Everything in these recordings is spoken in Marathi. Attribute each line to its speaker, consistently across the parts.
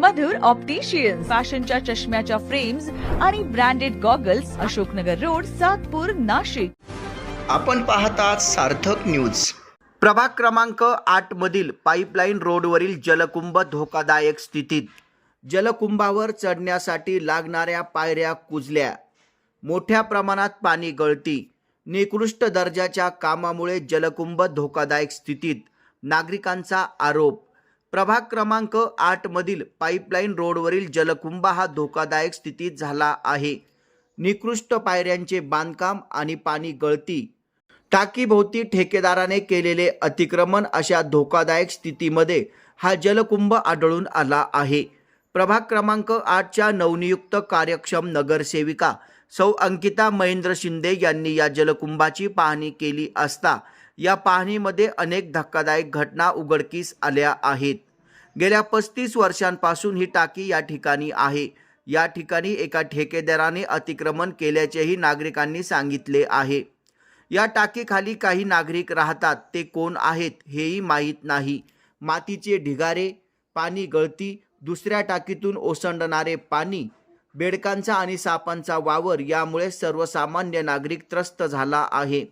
Speaker 1: मधुर ऑप्टिशियन्स, फॅशनच्या चष्म्याच्या फ्रेम्स आणि branded goggles, Ashoknagar road, Satpur, Nashik.
Speaker 2: आपण पाहतात सार्थक न्यूज. प्रभाग क्रमांक 8 मधील पाईपलाईन रोडवरील जलकुंभ धोकादायक स्थितीत. जलकुंभावर चढण्यासाठी लागणाऱ्या पायऱ्या कुजल्या. मोठ्या प्रमाणात पाणी गळती. निकृष्ट दर्जाच्या कामामुळे जलकुंभ धोकादायक स्थितीत, नागरिकांचा आरोप. प्रभाग क्रमांक 8 मधील पाईपलाईन रोडवरील जलकुंभ हा धोकादायक स्थितीत झाला आहे. निकृष्ट पायऱ्यांचे बांधकाम आणि पाणी गळती. टाकीभोवती ठेकेदाराने केलेले अतिक्रमण अशा धोकादायक स्थितीमध्ये हा जलकुंभ आढळून आला आहे. प्रभाग क्रमांक 8च्या नवनियुक्त कार्यक्षम नगरसेविका सौ अंकिता महेंद्र शिंदे यांनी या जलकुंभाची पाहणी केली असता या पाहणीमध्ये अनेक धक्कादायक घटना उघडकीस आल्या आहेत. गेल्या 35 वर्षांपासून ही टाकी या ठिकाणी आहे. या ठिकाणी एका ठेकेदाराने अतिक्रमण केल्याचेही नागरिकांनी सांगितले आहे. या टाकीखाली काही नागरिक राहतात, ते कोण आहेत हेही माहीत नाही. मातीचे ढिगारे, पाणी गळती, दुसऱ्या टाकीतून ओसंडणारे पाणी, बेडकांचा आणि सापांचा वावर यामुळे सर्वसामान्य नागरिक त्रस्त झाला आहे.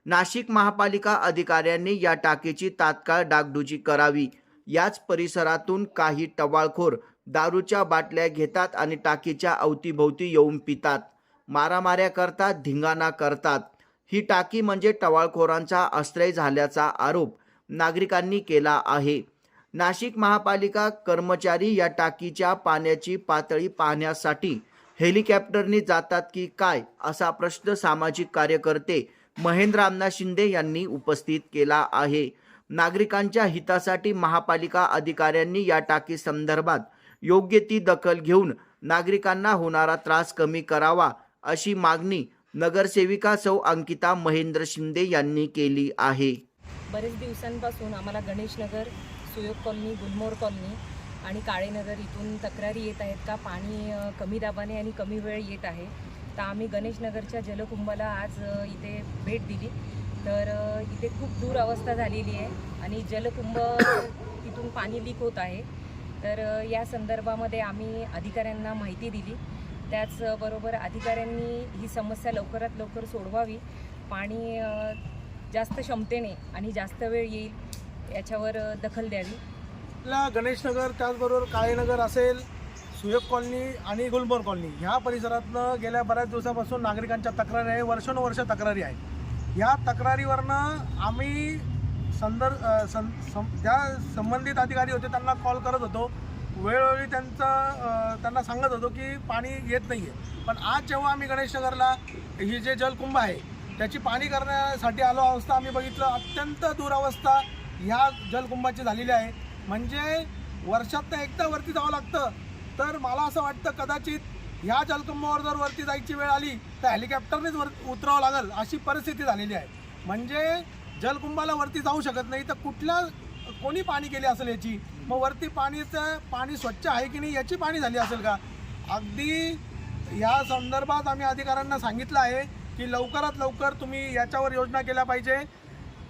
Speaker 2: नाशिक महापालिका अधिकाऱ्यांनी या टाकीची तात्काळ डागडुजी करावी. याच परिसरातून काही टवाळखोर दारूच्या बाटल्या घेतात आणि टाकीच्या अवतीभोवती येऊन पितात, मारामाऱ्या करतात, धिंगाणा करतात. ही टाकी म्हणजे टवाळखोरांचा आश्रय झाल्याचा आरोप नागरिकांनी केला आहे. नाशिक महापालिका कर्मचारी या टाकीच्या पाण्याची पातळी पाहण्यासाठी हेलिकॉप्टरने जातात की काय, असा प्रश्न सामाजिक कार्यकर्ते महेंद्र अण्णा शिंदे यांनी उपस्थित केला आहे. नागरिकांच्या हितासाठी महापालिका अधिकाऱ्यांनी या टाकी संदर्भात योग्य ती दखल घेऊन नागरिकांना होणारा त्रास कमी करावा, अशी मागणी नगरसेविका सौ अंकिता महेंद्र शिंदे यांनी केली आहे.
Speaker 3: बरेच दिवसांपासून आम्हाला गणेशनगर, सुयोग कॉलनी, गुलमोहर कॉलनी आणि काळेनगर इथून तक्रारी येत आहेत का पाणी कमी दाबाने आणि कमी वेळ येत आहे. तर आम्ही गणेशनगरच्या जलकुंभाला आज इथे भेट दिली. तर इथे खूप दूर अवस्था झालेली आहे आणि जलकुंभ इथून पाणी लीक होत आहे. तर या संदर्भामध्ये आम्ही अधिकाऱ्यांना माहिती दिली. त्याचबरोबर अधिकाऱ्यांनी ही समस्या लवकरात लवकर सोडवावी, पाणी जास्त क्षमतेने आणि जास्त वेळ येईल याच्यावर दखल द्यावी.
Speaker 4: गणेशनगर, त्याचबरोबर काळेनगर असेल, सुयोग कॉलनी आणि गुलमोहर कॉलनी ह्या परिसरातनं गेल्या बऱ्याच दिवसापासून नागरिकांच्या तक्रारी आहे. वर्षानुवर्ष तक्रारी आहे. या तक्रारीवरनं आम्ही ज्या संबंधित अधिकारी होते त्यांना कॉल करत होतो. वेळोवेळी त्यांना सांगत होतो की पाणी येत नाही आहे. पण आज जेव्हा आम्ही गणेशनगरला ही जे जलकुंभ आहे त्याची पाणी करण्यासाठी आलो अवस्था आम्ही बघितलं, अत्यंत दुरावस्था ह्या जलकुंभाची झालेली आहे. म्हणजे वर्षातनं एकदा वरती जावं लागतं. तर मला असं वाटतं कदाचित ह्या जलकुंभावर जर वरती जायची वेळ आली तर हेलिकॉप्टरनेच उतरावं लागेल, अशी परिस्थिती झालेली आहे. म्हणजे जलकुंभाला वरती जाऊ शकत नाही तर कोणी पाणी केली असेल याची, मग वरती पाणी स्वच्छ आहे की नाही याची पाणी झाली असेल का. अगदी या संदर्भात आम्ही अधिकाऱ्यांना सांगितलं आहे की लवकरात लवकर तुम्ही याच्यावर योजना केल्या पाहिजे.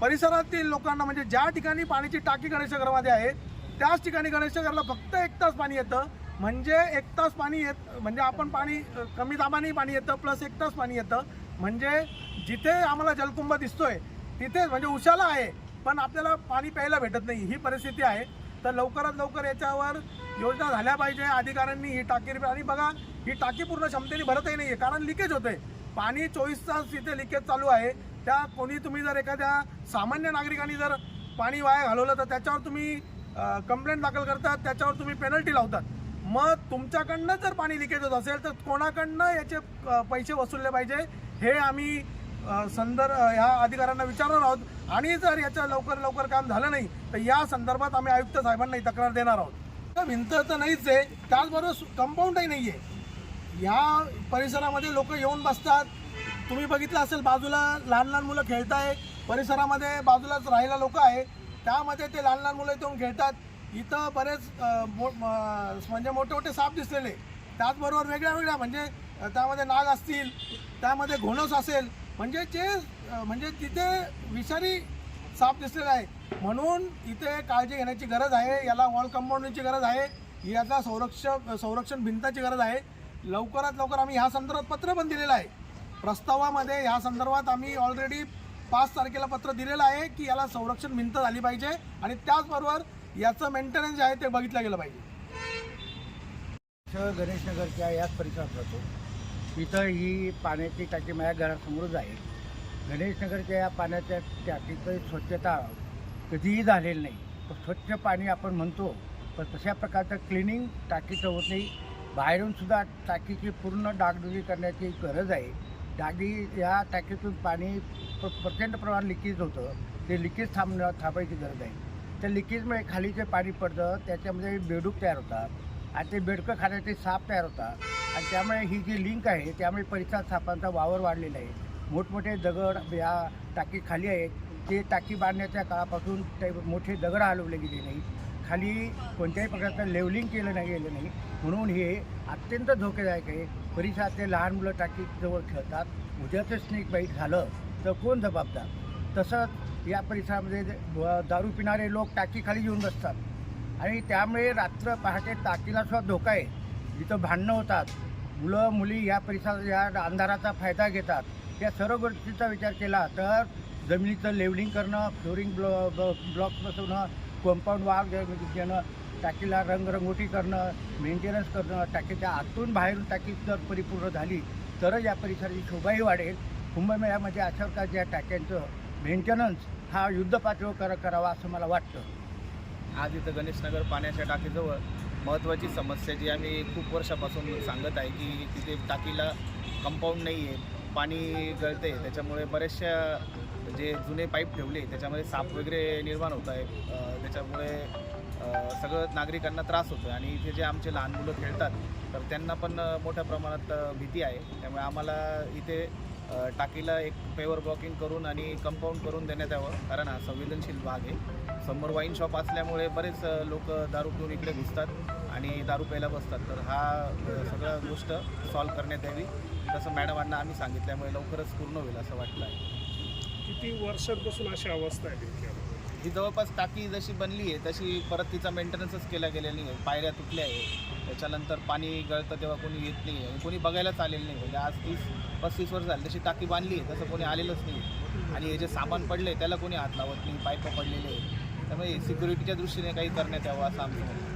Speaker 4: परिसरातील लोकांना, म्हणजे ज्या ठिकाणी पाण्याची टाकी गणेशनगरमध्ये आहे त्याच ठिकाणी गणेशनगरला फक्त 1 तास पाणी येतं. म्हणजे 1 तास पाणी म्हणजे आपण पाणी कमी दाबाने पाणी येतं प्लस 1 तास पाणी येतं. म्हणजे जिथे आम्हाला जलकुंभ दिसतोय तिथे म्हणजे उशाला आहे पण आपल्याला पाणी प्यायला भेटत नाही, ही परिस्थिती आहे. तर लवकरात लवकर याच्यावर योजना झाल्या पाहिजे. अधिकाऱ्यांनी ही टाकी, आणि बघा ही टाकी पूर्ण क्षमतेने भरतही नाही आहे कारण लिकेज होतंय. पाणी 24 तास इथे लिकेज चालू आहे. तुम्ही जर एखाद्या सामान्य नागरिकांनी जर पाणी वाया घालवलं तर त्याच्यावर तुम्ही कंप्लेंट दाखल करतात, त्याच्यावर तुम्ही पेनल्टी लावतात. मग तुमच्याकडनं जर पाणी लिकेज होत असेल तर कोणाकडनं याचे पैसे वसूलले पाहिजे हे आम्ही ह्या अधिकाऱ्यांना विचारणार आहोत. आणि जर याचं लवकर काम झालं नाही तर या संदर्भात आम्ही आयुक्त साहेबांना तक्रार देणार आहोत. भिंत तर नाहीच आहे, त्याचबरोबर कंपाऊंडही नाही आहे. या परिसरामध्ये लोक येऊन बसतात. तुम्ही बघितलं असेल बाजूला लहान लहान मुलं खेळत आहे. परिसरामध्ये बाजूलाच राहायला लोक आहे, त्यामध्ये ते लहान लहान मुलं येऊन खेळतात. इथं बरेच म्हणजे मोठे मोठे साप दिसलेले, त्याचबरोबर वेगळ्या म्हणजे त्यामध्ये नाग असतील, त्यामध्ये घोणस असेल, म्हणजे तिथे विषारी साप दिसलेला आहे. म्हणून इथे काळजी घेण्याची गरज आहे. याला वॉल कंपाऊंडची गरज आहे. याचा संरक्षण भिंताची गरज आहे. लवकरात लवकर आम्ही ह्या संदर्भात पत्र पण दिलेलं आहे. प्रस्तावामध्ये ह्या संदर्भात आम्ही ऑलरेडी 5 तारखेला पत्र दिलेलं आहे की याला संरक्षण भिंत झाली पाहिजे आणि त्याचबरोबर याचं मेंटेनन्स जे आहे ते बघितलं गेलं पाहिजे.
Speaker 5: गणेशनगरच्या याच परिसरात राहतो. इथं ही पाण्याची टाकी माझ्या घरासमोरच आहे. गणेशनगरच्या या पाण्याच्या टाकीची स्वच्छता कधीही झालेली नाही. स्वच्छ पाणी आपण म्हणतो, पण तशा प्रकारचं क्लिनिंग टाकीचं होत नाही. बाहेरूनसुद्धा टाकीची पूर्ण डागडुजी करण्याची गरज आहे. या टाकीतून पाणी प्रचंड प्रमाणात लिकेज होतं. ते लिकेज थांबायची गरज आहे. त्या लिकेजमुळे खाली जे पाणी पडतं त्याच्यामध्ये बेडूक तयार होतात आणि ते बेडकं खाण्याचे साप तयार होतात आणि त्यामुळे ही जी लिंक आहे त्यामुळे परिसरात सापांचा वावर वाढलेला आहे. मोठमोठे दगड या टाकी खाली आहेत. ते टाकी बांधण्याच्या काळापासून ते मोठे दगड हलवले गेले नाही. खाली कोणत्याही प्रकारचं लेवलिंग केलं नाही. म्हणून हे अत्यंत धोकेदायक आहे. परिसरातले लहान मुलं टाकीजवळ खेळतात. उद्याचं स्नेक बाईट झालं तर कोण जबाबदार? तसंच या परिसरामध्ये दारू पिणारे लोक टाकी खाली येऊन बसतात आणि त्यामुळे रात्र पहाटे टाकीला सुद्धा धोका आहे. जिथं भांडणं होतात, मुलं मुली या परिसरात या अंधाराचा फायदा घेतात. या सर्व गोष्टीचा विचार केला तर जमिनीचं लेवलिंग करणं, फ्लोरिंग ब्लॉक्स बसवणं, कंपाऊंड वाल देणं, टाकीला रंगरंगोटी करणं, मेंटेनन्स करणं, टाकीच्या आतून बाहेरून टाकी जर परिपूर्ण झाली तरच या परिसराची शोभाही वाढेल. कुंभमेळ्यामध्ये अशा प्रकारच्या टाक्यांचं मेंटेनन्स हा युद्धपातळीवर करावा असं मला वाटतं.
Speaker 6: आज इथं गणेशनगर पाण्याच्या टाकीजवळ महत्त्वाची समस्या जी आम्ही खूप वर्षापासून सांगत आहे की तिथे टाकीला कंपाऊंड नाही आहे, पाणी गळते. त्याच्यामुळे बरेचशा जे जुने पाईप ठेवले त्याच्यामध्ये साप वगैरे निर्माण होत आहे. त्याच्यामुळे सगळं नागरिकांना त्रास होतो आणि इथे जे आमचे लहान मुलं खेळतात तर त्यांना पण मोठ्या प्रमाणात भीती आहे. त्यामुळे आम्हाला इथे टाकीला एक पेवर ब्लॉकिंग करून आणि कंपाऊंड करून देण्यात यावं, कारण हा संवेदनशील भाग आहे. समोर वाईन शॉप असल्यामुळे बरेच लोक दारू पिऊन इकडे घुसतात आणि दारू प्यायला बसतात. तर हा सगळं गोष्ट सॉल्व्ह करण्यात यावी तसं मॅडमांना आम्ही सांगितल्यामुळे लवकरच पूर्ण होईल असं वाटलं आहे.
Speaker 7: किती वर्षांपासून अशी अवस्था आहे?
Speaker 6: ही जवळपास टाकी जशी बनली आहे तशी परत तिचा मेंटेनन्सच केला गेलेला नाही आहे. पायऱ्या तुटल्या आहे, त्याच्यानंतर पाणी गळतं तेव्हा कोणी येत नाही आहे, कोणी बघायलाच आलेलं नाही. म्हणजे आज 30-35 वर्ष झाली तशी टाकी बांधली आहे तसं कोणी आलेलंच नाही. आणि हे जे सामान पडले त्याला कोणी हात लावत नाही, पाईप पडलेले आहे. त्यामुळे सिक्युरिटीच्या दृष्टीने काही करण्यात यावं असं आमचं म्हणणं आहे.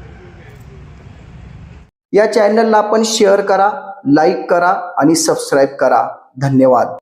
Speaker 2: या चॅनलला आपण शेअर करा, लाईक करा आणि सबस्क्राईब करा. धन्यवाद.